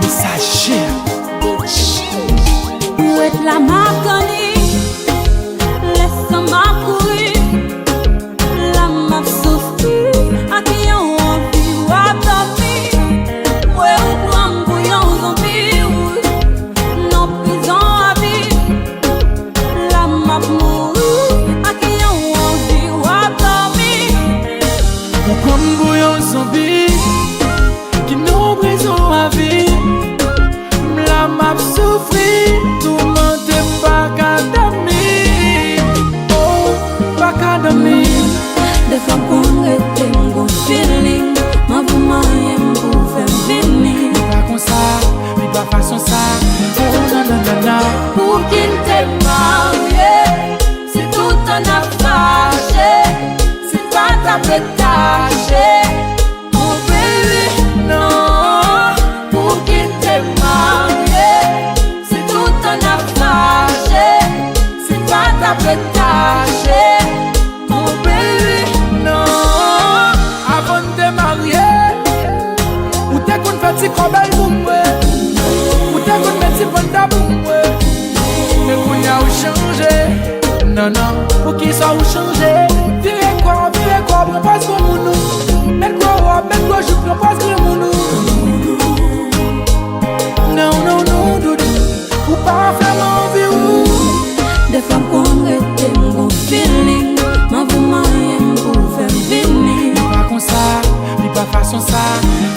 Messager. Où est la marconi? Laisse-moi courir. La m'a souffri. À qui on envie ou à dormir. Ouais, ou prendre bouillon zombie. Non, prison à vie. La m'a mourir. À qui on envie ou à dormir. Ou comme bouillon zombie qui nous prison à vie. La m'a souffri, tout le monde est pas qu'à dormir. Oh, pas qu'à dormir. Des fois qu'on était mon feeling. Ma maman aime pour faire venir. Pas comme ça, mais pas façon ça. Oh, non, non, non, non. Pour qu'il t'ait marié, c'est tout un affaire. C'est pas ta pétage. Mon bébé, non. Pour qu'il t'ait marié, c'est tout un affaire. C'est pas ta pétage. Mon bébé, Non, avant de te marier, ou t'es qu'on fait si qu'on belle pour moi, ou t'es qu'on met si bon ta pour moi. Mais qu'on y a ou changé, non, non, pour qu'il soit ou changé. Virez quoi, prends pas ce qu'on nous. Mets quoi, je prends pas ce qu'on nous. Non, non, non, doudou, ou pas faire l'envie. des fois qu'on était mon feeling. Ma maman aime pour faire venir. Pas comme ça, mais pas façon ça.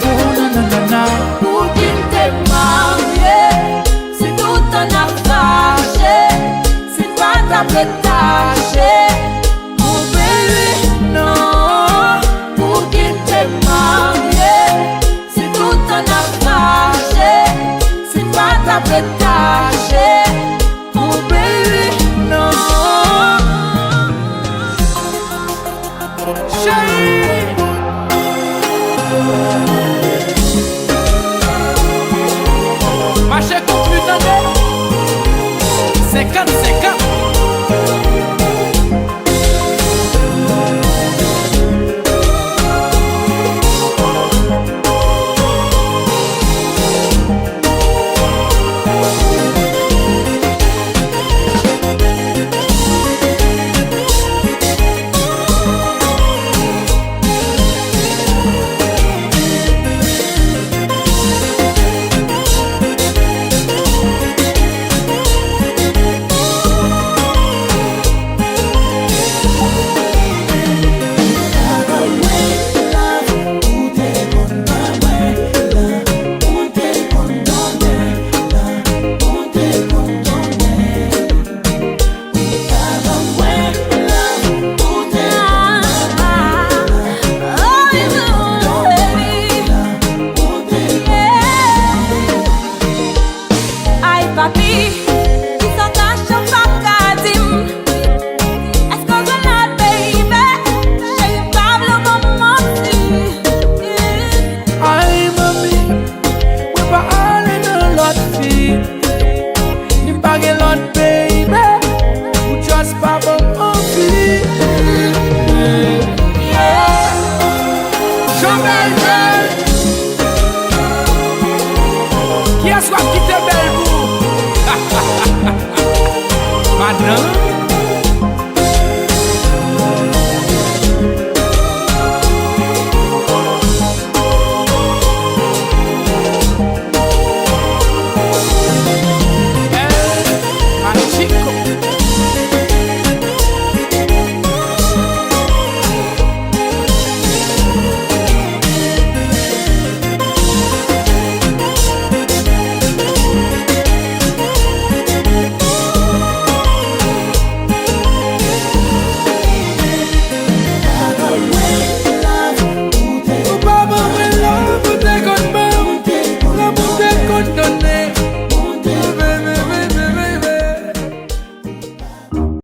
Oh, non, non, non, non. Pour qu'il t'ait marié, c'est tout un affaire. C'est pas ta pétage. Mon bébé, non. Pour qu'il t'ait marié, c'est tout un affaire. C'est pas ta pétage. Mon bébé, Non. Chérie.